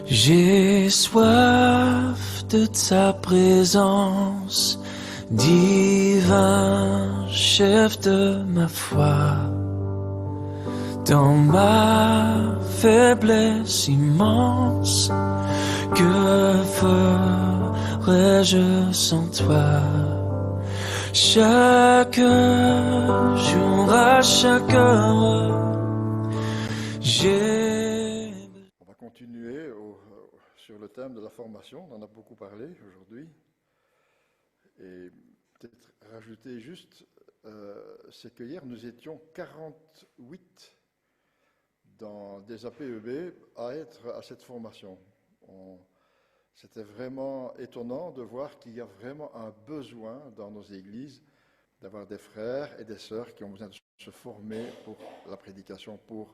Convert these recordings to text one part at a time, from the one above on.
J'ai soif de ta présence, divin chef de ma foi. Dans ma faiblesse immense, que ferais-je sans toi? Chaque jour, à chaque heure, j'ai... On va continuer sur le thème de la formation. On en a beaucoup parlé aujourd'hui. Et peut-être rajouter juste, c'est que hier nous étions 48 dans des APEB à être à cette formation. C'était vraiment étonnant de voir qu'il y a vraiment un besoin dans nos églises d'avoir des frères et des sœurs qui ont besoin de se former pour la prédication, pour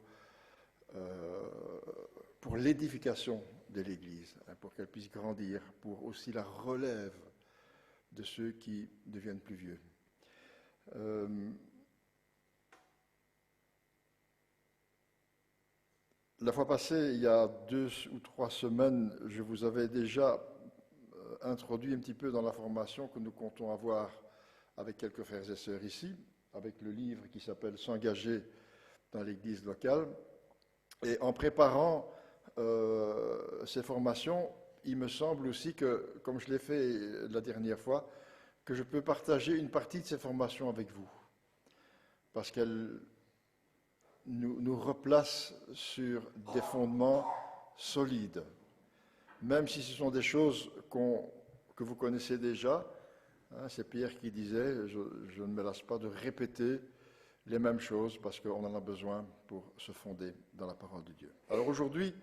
l'édification de l'Église, pour qu'elle puisse grandir, pour aussi la relève de ceux qui deviennent plus vieux. La fois passée, il y a 2 ou 3 semaines, je vous avais déjà introduit un petit peu dans la formation que nous comptons avoir avec quelques frères et sœurs ici, avec le livre qui s'appelle « S'engager dans l'Église locale ». Et en préparant ces formations, il me semble aussi que, comme je l'ai fait la dernière fois, que je peux partager une partie de ces formations avec vous, parce qu'elles nous replacent sur des fondements solides, même si ce sont des choses que vous connaissez déjà. Hein, c'est Pierre qui disait, je ne me lasse pas de répéter les mêmes choses parce qu'on en a besoin pour se fonder dans la parole de Dieu. Alors aujourd'hui,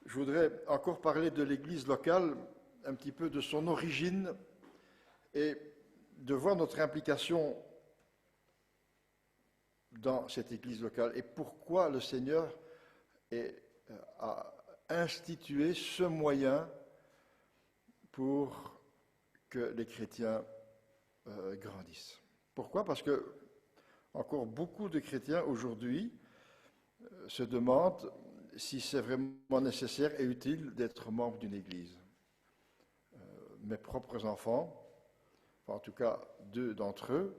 je voudrais encore parler de l'Église locale, un petit peu de son origine et de voir notre implication dans cette Église locale et pourquoi le Seigneur a institué ce moyen pour que les chrétiens grandissent. Pourquoi ? Parce que encore beaucoup de chrétiens aujourd'hui se demandent si c'est vraiment nécessaire et utile d'être membre d'une église. Mes propres enfants, enfin en tout cas 2 d'entre eux,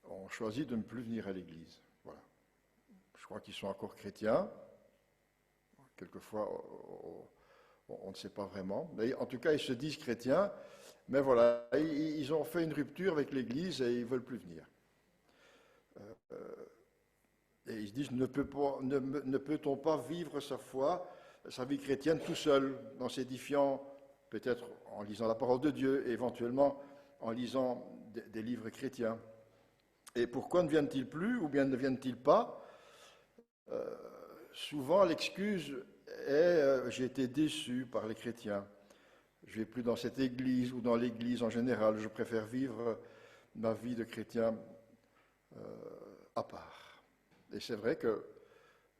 ont choisi de ne plus venir à l'église. Voilà. Je crois qu'ils sont encore chrétiens. Quelquefois, on ne sait pas vraiment. Mais en tout cas, ils se disent chrétiens, mais voilà, ils ont fait une rupture avec l'église et ils ne veulent plus venir. Et ils se disent, ne peut-on pas vivre sa foi, sa vie chrétienne tout seul, en s'édifiant, peut-être en lisant la parole de Dieu, et éventuellement en lisant des livres chrétiens. Et pourquoi ne viennent-ils plus, ou bien ne viennent-ils pas ? Souvent, l'excuse est j'ai été déçu par les chrétiens. Je ne vais plus dans cette église ou dans l'église en général. Je préfère vivre ma vie de chrétien à part. Et c'est vrai que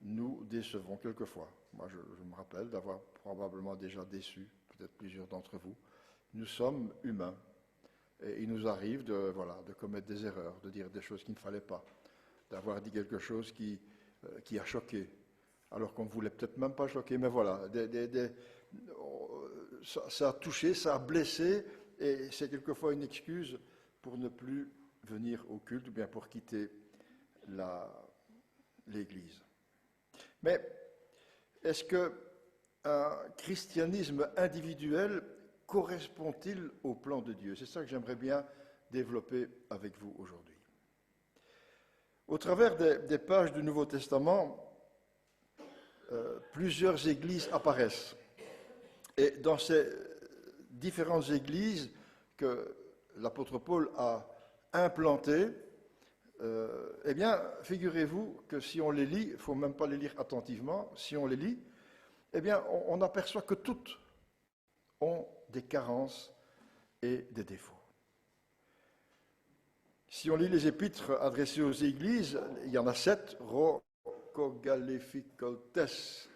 nous décevons quelquefois. Moi, je me rappelle d'avoir probablement déjà déçu, peut-être plusieurs d'entre vous. Nous sommes humains. Et il nous arrive de commettre des erreurs, de dire des choses qu'il ne fallait pas, d'avoir dit quelque chose qui a choqué, alors qu'on ne voulait peut-être même pas choquer, mais voilà, ça a touché, ça a blessé, et c'est quelquefois une excuse pour ne plus venir au culte, ou bien pour quitter l'Église. Mais est-ce qu'un christianisme individuel correspond-il au plan de Dieu ? C'est ça que j'aimerais bien développer avec vous aujourd'hui. Au travers des pages du Nouveau Testament, plusieurs églises apparaissent. Et dans ces différentes églises que l'apôtre Paul a implantées, eh bien, figurez-vous que si on les lit, il ne faut même pas les lire attentivement, si on les lit, eh bien, on aperçoit que toutes ont des carences et des défauts. Si on lit les épîtres adressées aux églises, il y en a 7, Rokogalefikoltes.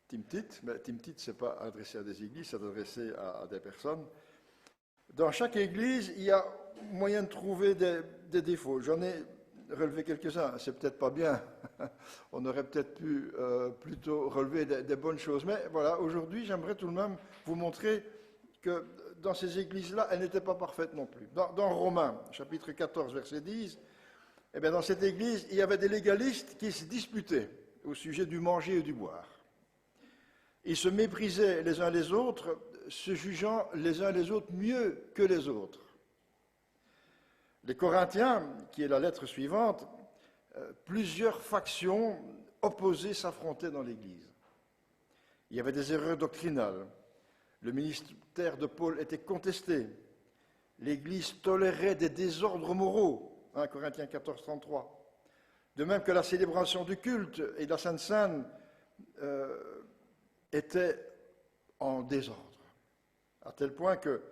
Timtit, mais Timtit, ce n'est pas adressé à des églises, c'est adressé à des personnes. Dans chaque église, il y a moyen de trouver des défauts. J'en ai relever quelques-uns. C'est peut-être pas bien. On aurait peut-être pu plutôt relever des bonnes choses. Mais voilà, aujourd'hui, j'aimerais tout de même vous montrer que dans ces églises-là, elles n'étaient pas parfaites non plus. Dans Romains, chapitre 14, verset 10, eh bien, dans cette église, il y avait des légalistes qui se disputaient au sujet du manger et du boire. Ils se méprisaient les uns les autres, se jugeant les uns les autres mieux que les autres. Les Corinthiens, qui est la lettre suivante, plusieurs factions opposées s'affrontaient dans l'Église. Il y avait des erreurs doctrinales. Le ministère de Paul était contesté. L'Église tolérait des désordres moraux. 1 Corinthiens 14, 33. De même que la célébration du culte et de la Sainte Seine étaient en désordre. À tel point que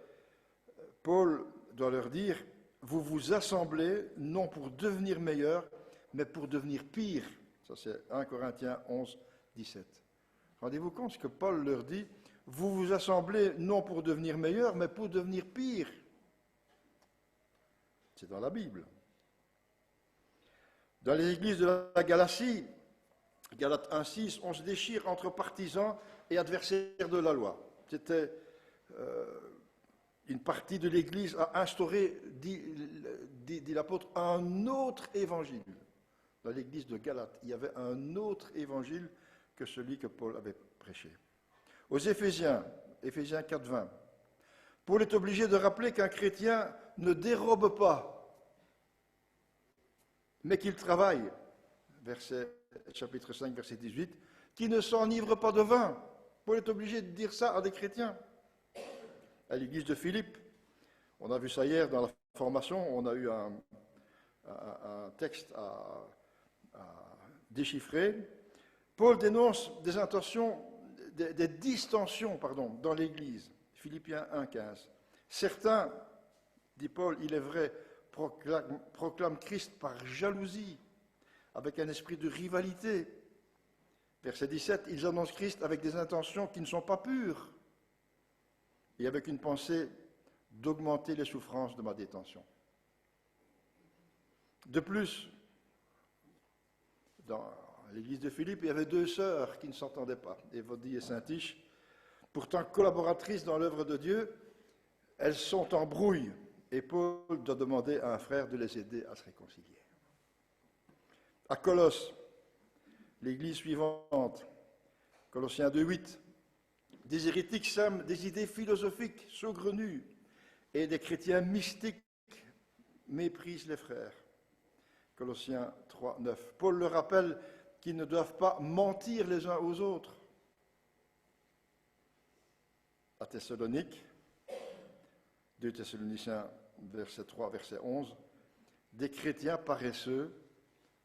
Paul doit leur dire: vous vous assemblez non pour devenir meilleur, mais pour devenir pire. Ça c'est 1 Corinthiens 11, 17. Rendez-vous compte ce que Paul leur dit: vous vous assemblez non pour devenir meilleur, mais pour devenir pire. C'est dans la Bible. Dans les églises de la Galatie, Galates 1,6, on se déchire entre partisans et adversaires de la loi. C'était une partie de l'Église a instauré, dit l'apôtre, un autre évangile. Dans l'Église de Galate, il y avait un autre évangile que celui que Paul avait prêché. Aux Éphésiens 4,20, Paul est obligé de rappeler qu'un chrétien ne dérobe pas, mais qu'il travaille, chapitre 5, verset 18, qui ne s'enivre pas de vin. Paul est obligé de dire ça à des chrétiens. À l'église de Philippe, on a vu ça hier dans la formation, on a eu un texte à déchiffrer. Paul dénonce des intentions, des distensions, dans l'église. Philippiens 1,15. Certains, dit Paul, il est vrai, proclament Christ par jalousie, avec un esprit de rivalité. Verset 17, ils annoncent Christ avec des intentions qui ne sont pas pures et avec une pensée d'augmenter les souffrances de ma détention. De plus, dans l'église de Philippe, il y avait deux sœurs qui ne s'entendaient pas, Évodie et Syntyche. Pourtant collaboratrices dans l'œuvre de Dieu, elles sont en brouille et Paul doit demander à un frère de les aider à se réconcilier. À Colosse, l'église suivante, Colossiens 2,8, des hérétiques sèment des idées philosophiques saugrenues et des chrétiens mystiques méprisent les frères. Colossiens 3,9. Paul leur rappelle qu'ils ne doivent pas mentir les uns aux autres. À Thessalonique, 2 Thessaloniciens, verset 3, verset 11, des chrétiens paresseux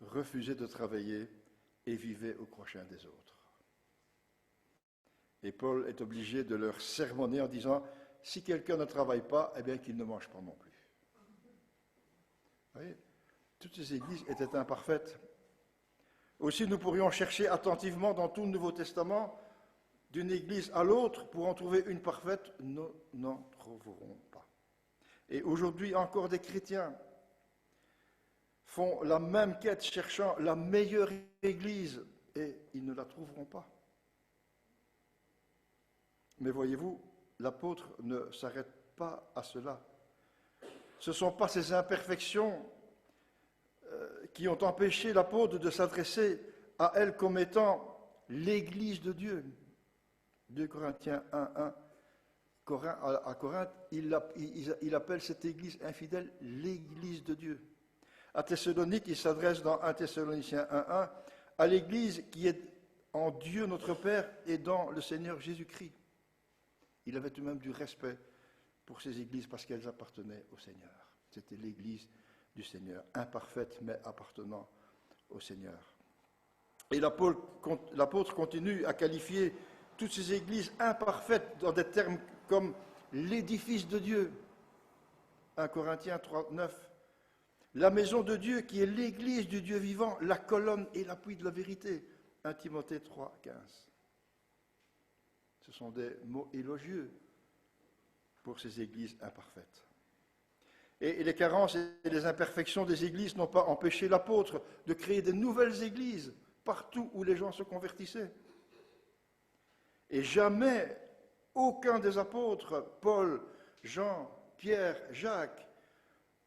refusaient de travailler et vivaient au crochet des autres. Et Paul est obligé de leur sermonner en disant, si quelqu'un ne travaille pas, eh bien qu'il ne mange pas non plus. Vous voyez, toutes ces églises étaient imparfaites. Aussi, nous pourrions chercher attentivement dans tout le Nouveau Testament, d'une église à l'autre, pour en trouver une parfaite, nous n'en trouverons pas. Et aujourd'hui, encore des chrétiens font la même quête, cherchant la meilleure église, et ils ne la trouveront pas. Mais voyez-vous, l'apôtre ne s'arrête pas à cela. Ce ne sont pas ces imperfections qui ont empêché l'apôtre de s'adresser à elle comme étant l'Église de Dieu. 2 Corinthiens 1,1. À Corinthe, il appelle cette Église infidèle l'Église de Dieu. À Thessalonique, il s'adresse dans 1 Thessaloniciens 1,1 à l'Église qui est en Dieu notre Père et dans le Seigneur Jésus-Christ. Il avait tout de même du respect pour ces églises parce qu'elles appartenaient au Seigneur. C'était l'Église du Seigneur, imparfaite mais appartenant au Seigneur. Et l'apôtre continue à qualifier toutes ces églises imparfaites dans des termes comme l'édifice de Dieu. 1 Corinthiens 3,9. La maison de Dieu qui est l'église du Dieu vivant, la colonne et l'appui de la vérité. 1 Timothée 3,15. Ce sont des mots élogieux pour ces églises imparfaites. Et les carences et les imperfections des églises n'ont pas empêché l'apôtre de créer de nouvelles églises partout où les gens se convertissaient. Et jamais aucun des apôtres, Paul, Jean, Pierre, Jacques,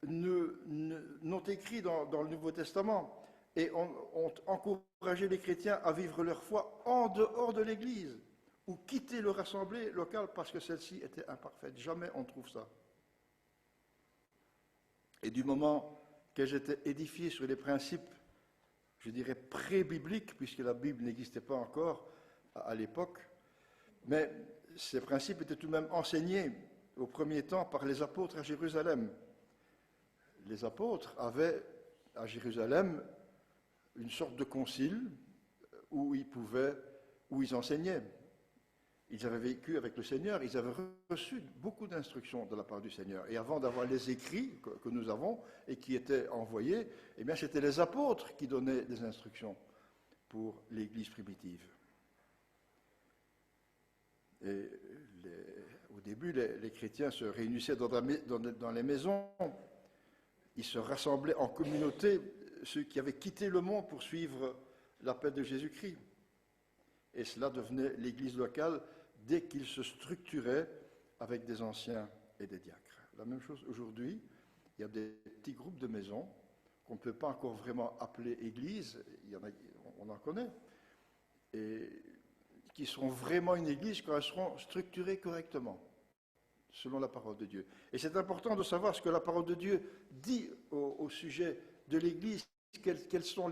n'ont écrit dans le Nouveau Testament et ont encouragé les chrétiens à vivre leur foi en dehors de l'Église ou quitter leur assemblée locale parce que celle-ci était imparfaite. Jamais on trouve ça. Et du moment qu'elles étaient édifiées sur les principes, je dirais pré-bibliques, puisque la Bible n'existait pas encore à l'époque, mais ces principes étaient tout de même enseignés au premier temps par les apôtres à Jérusalem. Les apôtres avaient à Jérusalem une sorte de concile où ils enseignaient. Ils avaient vécu avec le Seigneur, ils avaient reçu beaucoup d'instructions de la part du Seigneur. Et avant d'avoir les écrits que nous avons et qui étaient envoyés, eh bien c'était les apôtres qui donnaient des instructions pour l'Église primitive. Et au début, les chrétiens se réunissaient dans les maisons, ils se rassemblaient en communauté, ceux qui avaient quitté le monde pour suivre l'appel de Jésus-Christ. Et cela devenait l'Église locale dès qu'ils se structuraient avec des anciens et des diacres. La même chose aujourd'hui, il y a des petits groupes de maisons qu'on ne peut pas encore vraiment appeler Église, on en connaît, et qui seront vraiment une Église quand elles seront structurées correctement, selon la parole de Dieu. Et c'est important de savoir ce que la parole de Dieu dit au sujet de l'Église, quelles sont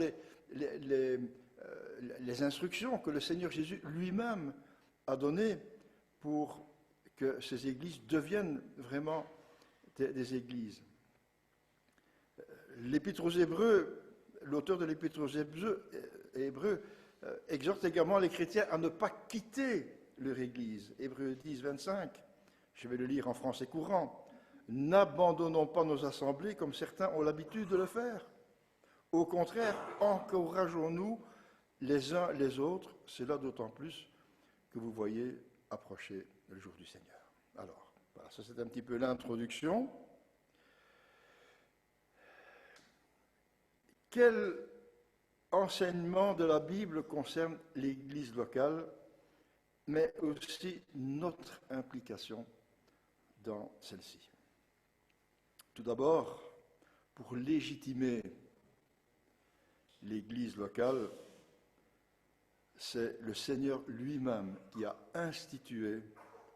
les instructions que le Seigneur Jésus lui-même a données pour que ces églises deviennent vraiment des églises. L'Épître aux Hébreux, l'auteur de l'Épître aux Hébreux exhorte également les chrétiens à ne pas quitter leur église. Hébreux 10, 25, je vais le lire en français courant. « N'abandonnons pas nos assemblées comme certains ont l'habitude de le faire. Au contraire, encourageons-nous les uns les autres, cela d'autant plus que vous voyez approcher le jour du Seigneur. » Alors, voilà, ça c'est un petit peu l'introduction. Quel enseignement de la Bible concerne l'Église locale, mais aussi notre implication dans celle-ci? Tout d'abord, pour légitimer l'Église locale, c'est le Seigneur lui-même qui a institué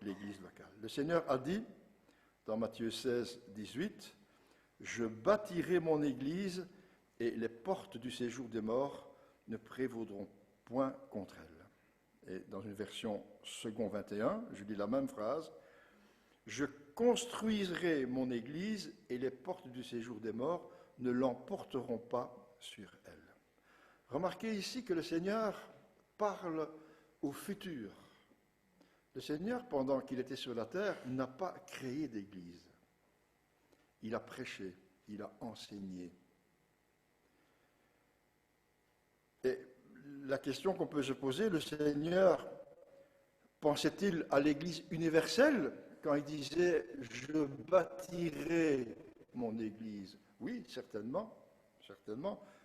l'Église locale. Le Seigneur a dit, dans Matthieu 16, 18, « Je bâtirai mon Église et les portes du séjour des morts ne prévaudront point contre elle. » Et dans une version second 21, je lis la même phrase, « Je construiserai mon Église et les portes du séjour des morts ne l'emporteront pas sur elle. » Remarquez ici que le Seigneur parle au futur. Le Seigneur, pendant qu'il était sur la terre, n'a pas créé d'église. Il a prêché, il a enseigné. Et la question qu'on peut se poser, le Seigneur pensait-il à l'église universelle quand il disait « Je bâtirai mon église ». Oui, certainement,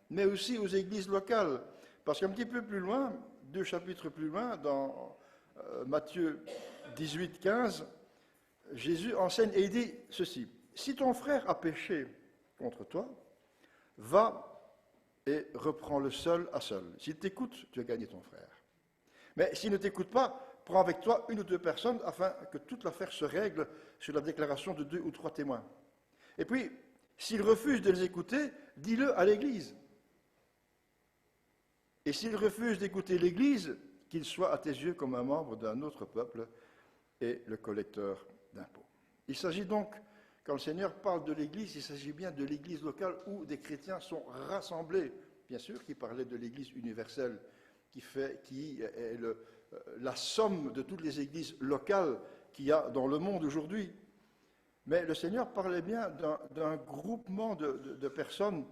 mais aussi aux églises locales. Parce qu'un petit peu plus loin, 2 chapitres plus loin, dans Matthieu 18, 15, Jésus enseigne et il dit ceci, « Si ton frère a péché contre toi, va et reprends-le seul à seul. S'il t'écoute, tu as gagné ton frère. Mais s'il ne t'écoute pas, prends avec toi 1 ou 2 personnes afin que toute l'affaire se règle sur la déclaration de 2 ou 3 témoins. Et puis, s'il refuse de les écouter, dis-le à l'Église. Et s'il refuse d'écouter l'Église, qu'il soit à tes yeux comme un membre d'un autre peuple et le collecteur d'impôts. » Il s'agit donc, quand le Seigneur parle de l'Église, il s'agit bien de l'Église locale où des chrétiens sont rassemblés. Bien sûr qu'il parlait de l'Église universelle, qui est la somme de toutes les églises locales qu'il y a dans le monde aujourd'hui. Mais le Seigneur parlait bien d'un groupement de personnes,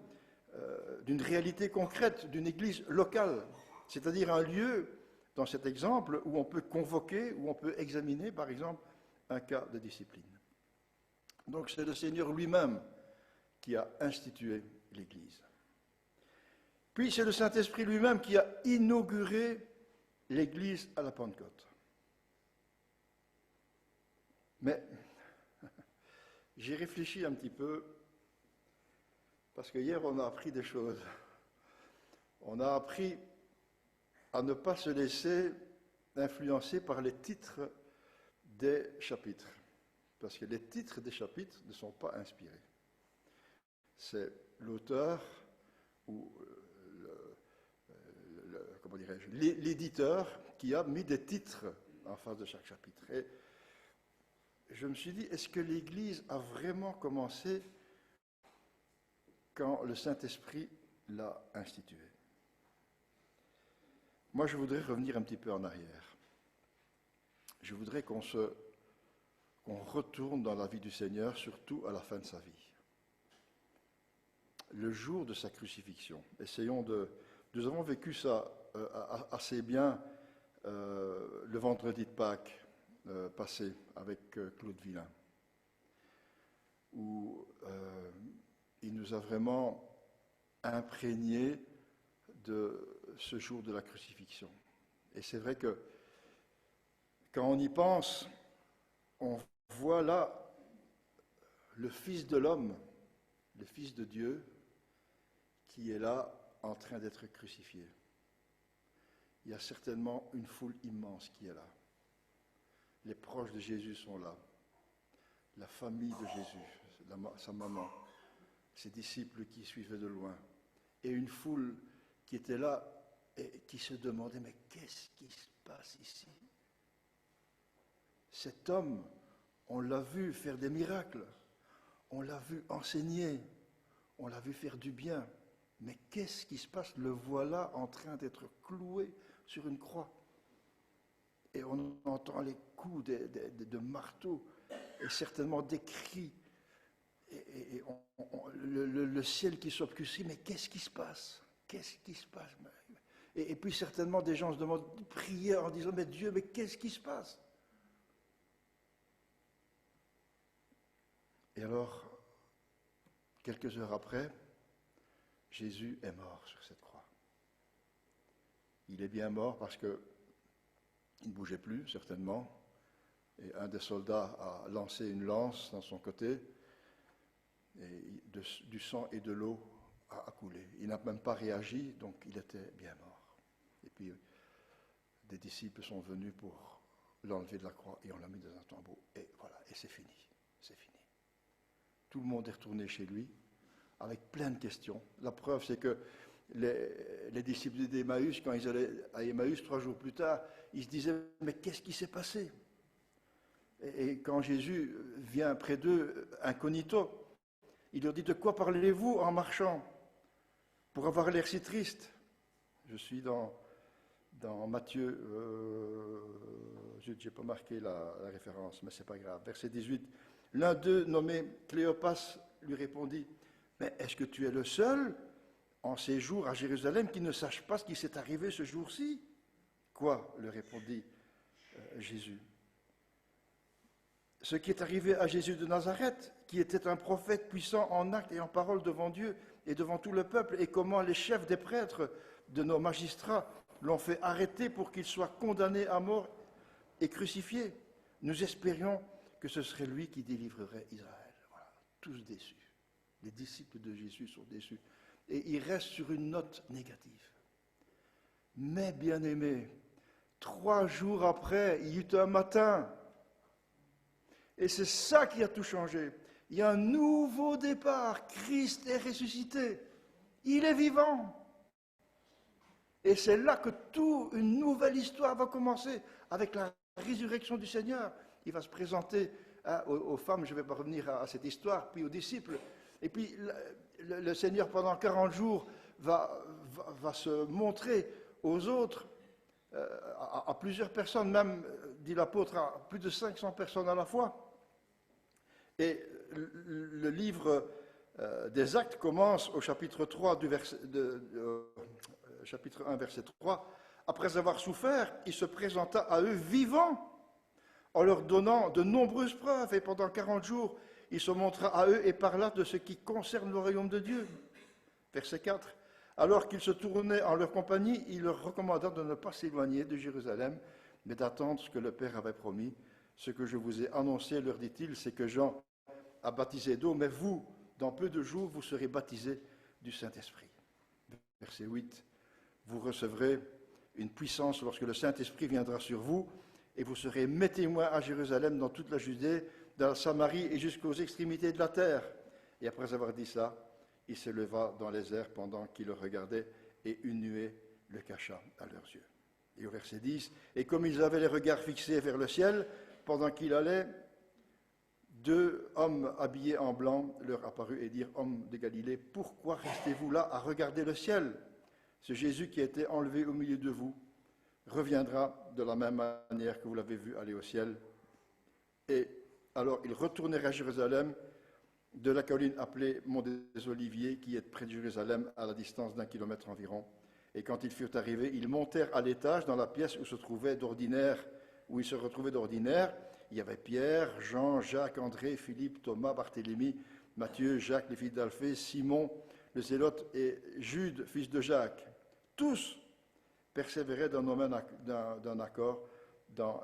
d'une réalité concrète, d'une église locale, c'est-à-dire un lieu, dans cet exemple, où on peut convoquer, où on peut examiner, par exemple, un cas de discipline. Donc c'est le Seigneur lui-même qui a institué l'Église. Puis c'est le Saint-Esprit lui-même qui a inauguré l'Église à la Pentecôte. Mais j'ai réfléchi un petit peu, parce que hier on a appris des choses. On a appris à ne pas se laisser influencer par les titres des chapitres. Parce que les titres des chapitres ne sont pas inspirés. C'est l'auteur ou comment dirais-je, l'éditeur qui a mis des titres en face de chaque chapitre. Et je me suis dit, est-ce que l'Église a vraiment commencé quand le Saint-Esprit l'a institué? Moi, je voudrais revenir un petit peu en arrière. Je voudrais qu'on retourne dans la vie du Seigneur, surtout à la fin de sa vie. Le jour de sa crucifixion. Nous avons vécu ça assez bien le vendredi de Pâques passé avec Claude Villain, où il nous a vraiment imprégnés de ce jour de la crucifixion. Et c'est vrai que quand on y pense, on voit là le Fils de l'homme, le Fils de Dieu, qui est là en train d'être crucifié. Il y a certainement une foule immense qui est là. Les proches de Jésus sont là. La famille de Jésus, sa maman, ses disciples qui suivaient de loin. Et une foule qui était là et qui se demandait, mais qu'est-ce qui se passe ici? Cet homme, on l'a vu faire des miracles, on l'a vu enseigner, on l'a vu faire du bien. Mais qu'est-ce qui se passe? Le voilà en train d'être cloué sur une croix. Et on entend les coups de marteau et certainement des cris. Et le ciel qui s'obscurcit, mais qu'est-ce qui se passe? Qu'est-ce qui se passe? Et puis certainement des gens se demandent de prier en disant, mais Dieu, mais qu'est-ce qui se passe? Et alors, quelques heures après, Jésus est mort sur cette croix. Il est bien mort parce qu'il ne bougeait plus, certainement. Et un des soldats a lancé une lance dans son côté. Et du sang et de l'eau a coulé. Il n'a même pas réagi, donc il était bien mort. Et puis, des disciples sont venus pour l'enlever de la croix et on l'a mis dans un tombeau. Et voilà, et c'est fini. C'est fini. Tout le monde est retourné chez lui avec plein de questions. La preuve, c'est que les disciples d'Emmaüs, quand ils allaient à Emmaüs 3 jours plus tard, ils se disaient, mais qu'est-ce qui s'est passé? Et quand Jésus vient près d'eux, incognito, il leur dit, de quoi parlez-vous en marchant pour avoir l'air si triste? Je suis dans Matthieu, je n'ai pas marqué la référence, mais ce n'est pas grave. Verset 18, l'un d'eux, nommé Cléopas, lui répondit, mais est-ce que tu es le seul en séjour à Jérusalem qui ne sache pas ce qui s'est arrivé ce jour-ci? Quoi? Lui répondit Jésus. Ce qui est arrivé à Jésus de Nazareth, qui était un prophète puissant en actes et en parole devant Dieu et devant tout le peuple, et comment les chefs des prêtres de nos magistrats l'ont fait arrêter pour qu'il soit condamné à mort et crucifié. Nous espérions que ce serait lui qui délivrerait Israël. Voilà, tous déçus. Les disciples de Jésus sont déçus. Et ils restent sur une note négative. Mais bien-aimés, 3 jours après, il y eut un matin. Et c'est ça qui a tout changé. Il y a un nouveau départ. Christ est ressuscité. Il est vivant. Et c'est là que toute une nouvelle histoire va commencer, avec la résurrection du Seigneur. Il va se présenter aux femmes, je ne vais pas revenir à cette histoire, puis aux disciples. Et puis le Seigneur, pendant 40 jours, va se montrer aux autres, à plusieurs personnes, même, dit l'apôtre, à plus de 500 personnes à la fois. Et le livre des Actes commence au chapitre 3 chapitre 1, verset 3. Après avoir souffert, il se présenta à eux vivant, en leur donnant de nombreuses preuves. Et pendant 40 jours, il se montra à eux et parla de ce qui concerne le royaume de Dieu. Verset 4. Alors qu'ils se tournaient en leur compagnie, il leur recommanda de ne pas s'éloigner de Jérusalem, mais d'attendre ce que le Père avait promis. Ce que je vous ai annoncé, leur dit-il, c'est que Jean a baptisé d'eau, mais vous, dans peu de jours, vous serez baptisés du Saint-Esprit. Verset 8. Vous recevrez une puissance lorsque le Saint-Esprit viendra sur vous, et vous serez mes témoins à Jérusalem, dans toute la Judée, dans la Samarie et jusqu'aux extrémités de la terre. Et après avoir dit ça, il se leva dans les airs pendant qu'ils le regardaient, et une nuée le cacha à leurs yeux. Et au verset 10, et comme ils avaient les regards fixés vers le ciel, pendant qu'il allait, 2 hommes habillés en blanc leur apparurent et dirent, hommes de Galilée, pourquoi restez-vous là à regarder le ciel? Ce Jésus qui a été enlevé au milieu de vous reviendra de la même manière que vous l'avez vu aller au ciel. Et alors ils retournèrent à Jérusalem, de la colline appelée Mont des Oliviers, qui est près de Jérusalem, à la distance d'1 kilomètre environ. Et quand ils furent arrivés, ils montèrent à l'étage dans la pièce où ils se retrouvaient d'ordinaire. Il y avait Pierre, Jean, Jacques, André, Philippe, Thomas, Barthélemy, Matthieu, Jacques, les fils d'Alphée, Simon, le Zélote et Jude, fils de Jacques. Tous persévéraient d'un accord dans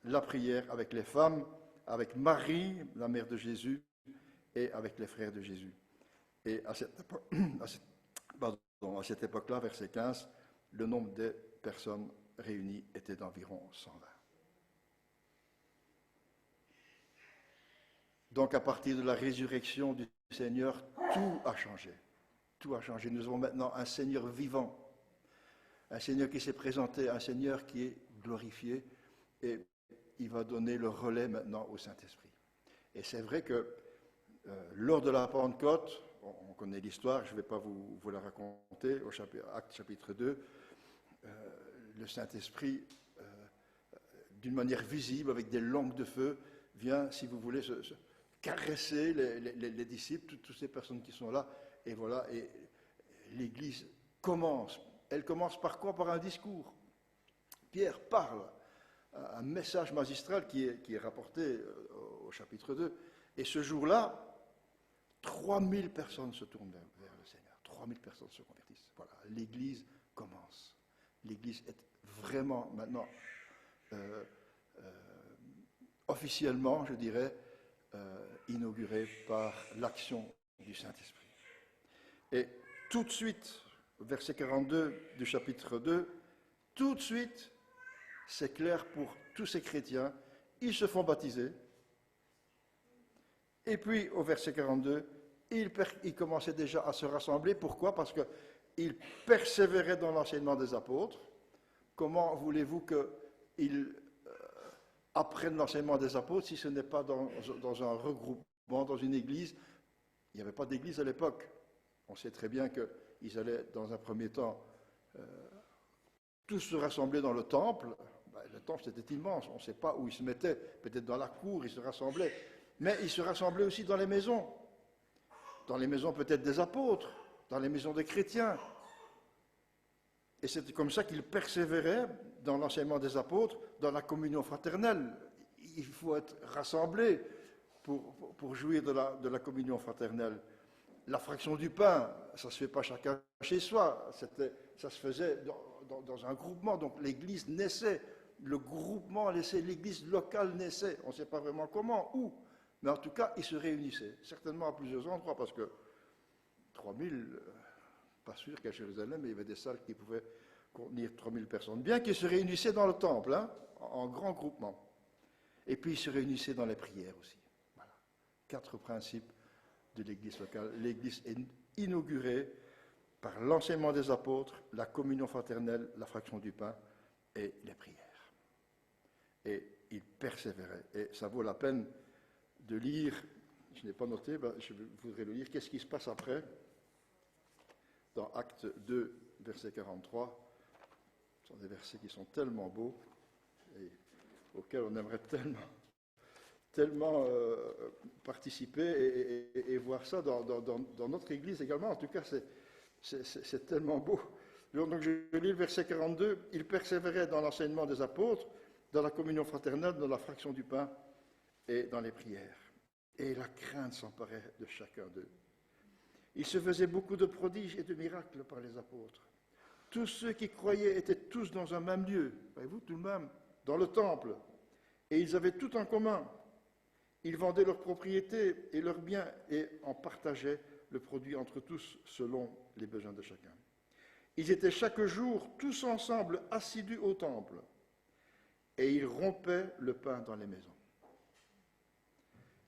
la prière avec les femmes, avec Marie, la mère de Jésus, et avec les frères de Jésus. Et à cette époque-là, verset 15, le nombre de personnes réunies était d'environ 120. Donc à partir de la résurrection du Seigneur, tout a changé. Tout a changé. Nous avons maintenant un Seigneur vivant, un Seigneur qui s'est présenté, un Seigneur qui est glorifié, et il va donner le relais maintenant au Saint-Esprit. Et c'est vrai que lors de la Pentecôte, on connaît l'histoire, je ne vais pas vous la raconter, au Actes chapitre 2, le Saint-Esprit, d'une manière visible, avec des langues de feu, vient, si vous voulez, se caresser les disciples, toutes ces personnes qui sont là, et voilà, et l'Église commence. Elle commence par quoi? Par un discours. Pierre parle, un message magistral qui est rapporté au chapitre 2, et ce jour-là, 3000 personnes se tournent vers le Seigneur. 3000 personnes se convertissent. Voilà, l'Église commence. L'Église est vraiment maintenant, officiellement, je dirais, inaugurée par l'action du Saint-Esprit. Et tout de suite, verset 42 du chapitre 2, tout de suite, c'est clair pour tous ces chrétiens, ils se font baptiser. Et puis, au verset 42, ils commençaient déjà à se rassembler. Pourquoi? Parce qu'ils persévéraient dans l'enseignement des apôtres. Comment voulez-vous qu'ils apprennent l'enseignement des apôtres si ce n'est pas dans un regroupement, dans une église? Il n'y avait pas d'église à l'époque. On sait très bien qu'ils allaient, dans un premier temps, tous se rassembler dans le temple. Le temple, c'était immense. On ne sait pas où ils se mettaient. Peut-être dans la cour, ils se rassemblaient. Mais ils se rassemblaient aussi dans les maisons. Dans les maisons peut-être des apôtres, dans les maisons des chrétiens. Et c'est comme ça qu'ils persévéraient dans l'enseignement des apôtres, dans la communion fraternelle. Il faut être rassemblé pour jouir de la communion fraternelle. La fraction du pain, ça ne se fait pas chacun chez soi, ça se faisait dans un groupement. Donc l'Église naissait, le groupement naissait, l'Église locale naissait. On ne sait pas vraiment comment, où. Mais en tout cas, ils se réunissaient, certainement à plusieurs endroits, parce que 3000, pas sûr qu'à Jérusalem, il y avait des salles qui pouvaient contenir 3000 personnes. Bien qu'ils se réunissaient dans le temple, en grand groupement. Et puis ils se réunissaient dans les prières aussi. Voilà. 4 principes de l'Église locale. L'Église est inaugurée par l'enseignement des apôtres, la communion fraternelle, la fraction du pain et les prières. Et ils persévéraient. Et ça vaut la peine de lire, je n'ai pas noté, je voudrais le lire, qu'est-ce qui se passe après, dans Acte 2, verset 43. Ce sont des versets qui sont tellement beaux, et auxquels on aimerait tellement participer et voir ça dans notre Église également. En tout cas, c'est tellement beau. Donc je lis le verset 42, « Ils persévéraient dans l'enseignement des apôtres, dans la communion fraternelle, dans la fraction du pain, et dans les prières. et la crainte s'emparait de chacun d'eux. Il se faisait beaucoup de prodiges et de miracles par les apôtres. Tous ceux qui croyaient étaient tous dans un même lieu, voyez-vous, tout de même, dans le temple, et ils avaient tout en commun. Ils vendaient leurs propriétés et leurs biens et en partageaient le produit entre tous selon les besoins de chacun. Ils étaient chaque jour tous ensemble assidus au temple et ils rompaient le pain dans les maisons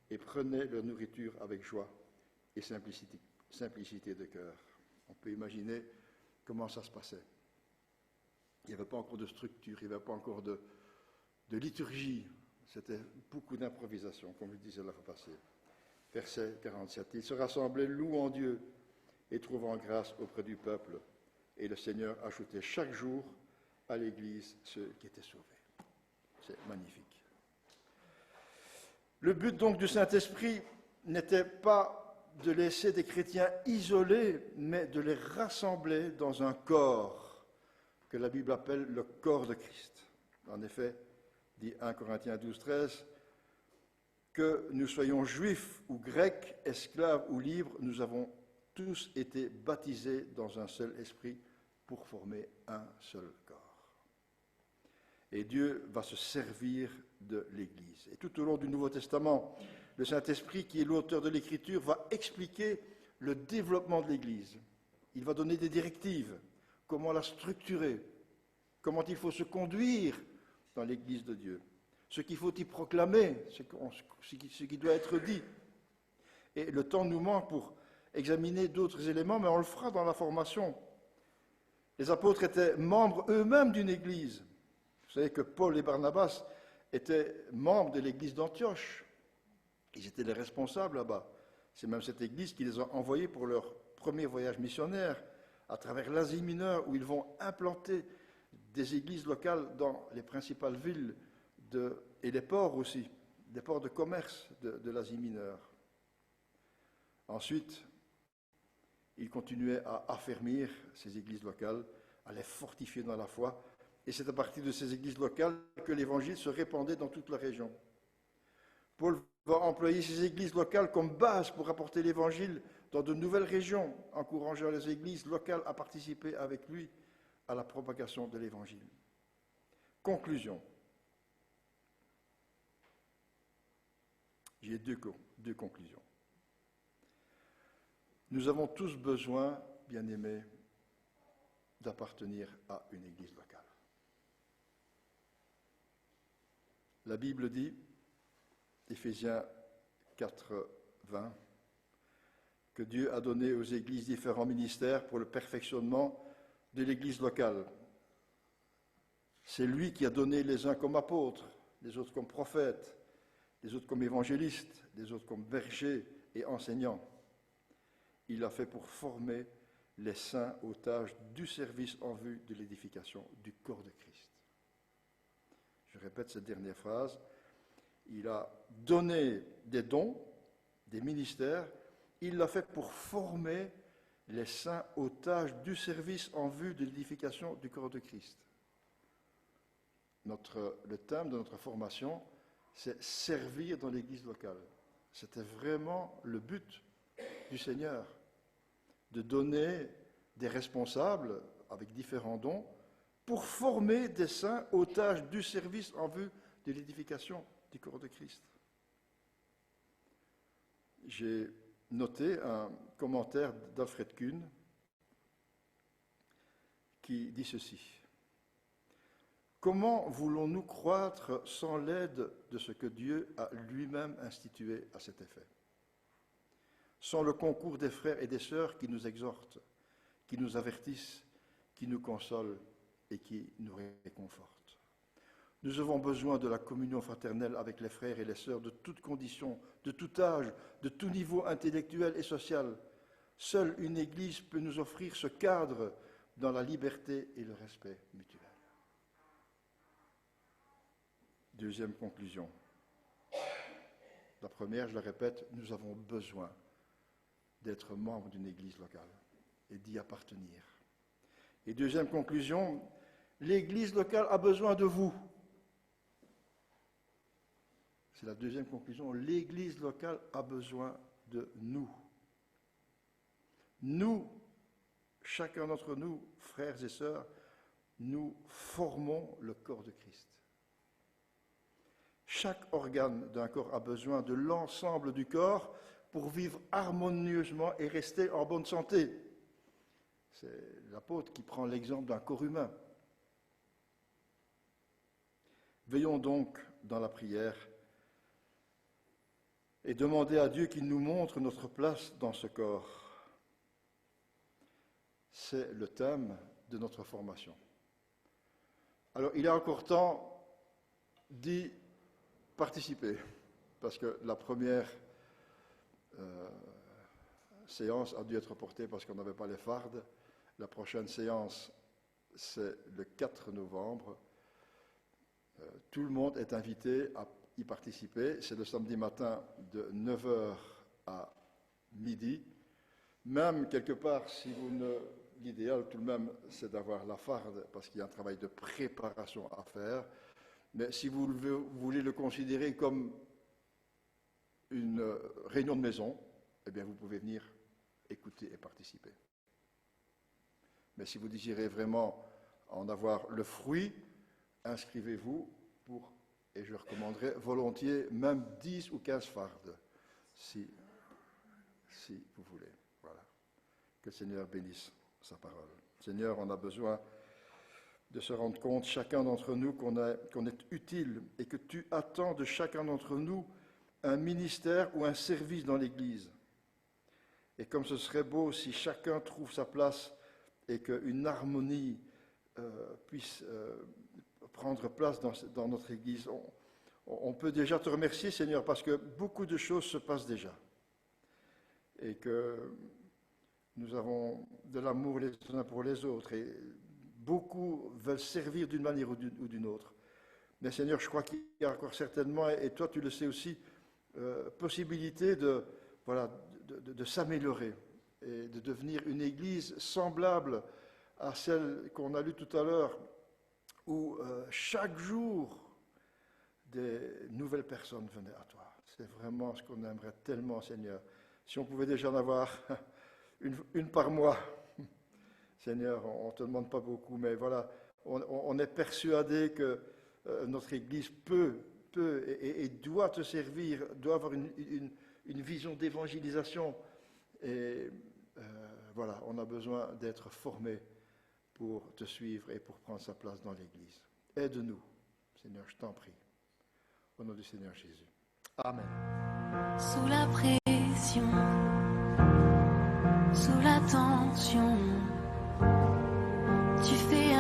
et prenaient leur nourriture avec joie et simplicité de cœur. On peut imaginer comment ça se passait. Il n'y avait pas encore de structure, il n'y avait pas encore de liturgie. C'était beaucoup d'improvisation, comme je disais la fois passée. Verset 47. Ils se rassemblaient, louant Dieu et trouvant grâce auprès du peuple. Et le Seigneur ajoutait chaque jour à l'Église ceux qui étaient sauvés. C'est magnifique. Le but donc du Saint-Esprit n'était pas de laisser des chrétiens isolés, mais de les rassembler dans un corps que la Bible appelle le corps de Christ. En effet, dit 1 Corinthiens 12, 13, que nous soyons juifs ou grecs, esclaves ou libres, nous avons tous été baptisés dans un seul esprit pour former un seul corps. Et Dieu va se servir de l'Église. Et tout au long du Nouveau Testament, le Saint-Esprit, qui est l'auteur de l'Écriture, va expliquer le développement de l'Église. Il va donner des directives, comment la structurer, comment il faut se conduire dans l'Église de Dieu, ce qu'il faut y proclamer, ce qui doit être dit. Et le temps nous manque pour examiner d'autres éléments, mais on le fera dans la formation. Les apôtres étaient membres eux-mêmes d'une Église. Vous savez que Paul et Barnabas étaient membres de l'Église d'Antioche. Ils étaient les responsables là-bas. C'est même cette Église qui les a envoyés pour leur premier voyage missionnaire à travers l'Asie mineure, où ils vont implanter des églises locales dans les principales villes et les ports aussi, des ports de commerce de l'Asie mineure. Ensuite, ils continuaient à affermir ces églises locales, à les fortifier dans la foi, et c'est à partir de ces églises locales que l'évangile se répandait dans toute la région. Paul va employer ces églises locales comme base pour apporter l'évangile dans de nouvelles régions, encourageant les églises locales à participer avec lui à la propagation de l'Évangile. Conclusion. J'ai deux conclusions. Nous avons tous besoin, bien-aimés, d'appartenir à une église locale. La Bible dit, Éphésiens 4, 20, que Dieu a donné aux églises différents ministères pour le perfectionnement de l'église locale. C'est lui qui a donné les uns comme apôtres, les autres comme prophètes, les autres comme évangélistes, les autres comme bergers et enseignants. Il l'a fait pour former les saints aux tâches du service en vue de l'édification du corps de Christ. Je répète cette dernière phrase. Il a donné des dons, des ministères. Il l'a fait pour former les saints aux tâches du service en vue de l'édification du corps de Christ. Le thème de notre formation, c'est servir dans l'église locale. C'était vraiment le but du Seigneur, de donner des responsables avec différents dons pour former des saints aux tâches du service en vue de l'édification du corps de Christ. J'ai noté un commentaire d'Alfred Kuhn qui dit ceci. Comment voulons-nous croître sans l'aide de ce que Dieu a lui-même institué à cet effet? Sans le concours des frères et des sœurs qui nous exhortent, qui nous avertissent, qui nous consolent et qui nous réconfortent. Nous avons besoin de la communion fraternelle avec les frères et les sœurs de toutes conditions, de tout âge, de tout niveau intellectuel et social. Seule une Église peut nous offrir ce cadre dans la liberté et le respect mutuel. Deuxième conclusion. La première, je la répète, nous avons besoin d'être membre d'une Église locale et d'y appartenir. Et deuxième conclusion, l'Église locale a besoin de vous. C'est la deuxième conclusion. L'Église locale a besoin de nous. Nous, chacun d'entre nous, frères et sœurs, nous formons le corps de Christ. Chaque organe d'un corps a besoin de l'ensemble du corps pour vivre harmonieusement et rester en bonne santé. C'est l'apôtre qui prend l'exemple d'un corps humain. Veillons donc dans la prière et demandez à Dieu qu'il nous montre notre place dans ce corps. C'est le thème de notre formation. Alors, il est encore temps d'y participer, parce que la première séance a dû être reportée parce qu'on n'avait pas les fardes. La prochaine séance, c'est le 4 novembre. Tout le monde est invité à y participer. C'est le samedi matin de 9h à midi. Même quelque part, si vous ne... L'idéal tout de même, c'est d'avoir la farde, parce qu'il y a un travail de préparation à faire. Mais si vous voulez le considérer comme une réunion de maison, eh bien vous pouvez venir écouter et participer. Mais si vous désirez vraiment en avoir le fruit, inscrivez-vous pour, et je recommanderais volontiers, même 10 ou 15 fardes, si vous voulez. Voilà. Que le Seigneur bénisse sa parole. Seigneur, on a besoin de se rendre compte, chacun d'entre nous, qu'on est utile et que tu attends de chacun d'entre nous un ministère ou un service dans l'Église. Et comme ce serait beau si chacun trouve sa place et qu'une harmonie puisse prendre place dans notre Église, on peut déjà te remercier, Seigneur, parce que beaucoup de choses se passent déjà. Et que nous avons de l'amour les uns pour les autres et beaucoup veulent servir d'une manière ou d'une autre. Mais Seigneur, je crois qu'il y a encore certainement, et toi tu le sais aussi, possibilité de s'améliorer et de devenir une église semblable à celle qu'on a lue tout à l'heure, où chaque jour des nouvelles personnes venaient à toi. C'est vraiment ce qu'on aimerait tellement, Seigneur. Si on pouvait déjà en avoir une par mois. Seigneur, on ne te demande pas beaucoup, mais voilà, on est persuadé que notre Église peut et doit te servir, doit avoir une vision d'évangélisation. Et voilà, on a besoin d'être formé pour te suivre et pour prendre sa place dans l'Église. Aide-nous, Seigneur, je t'en prie. Au nom du Seigneur Jésus. Amen. Sous la pression, sous la tension, tu fais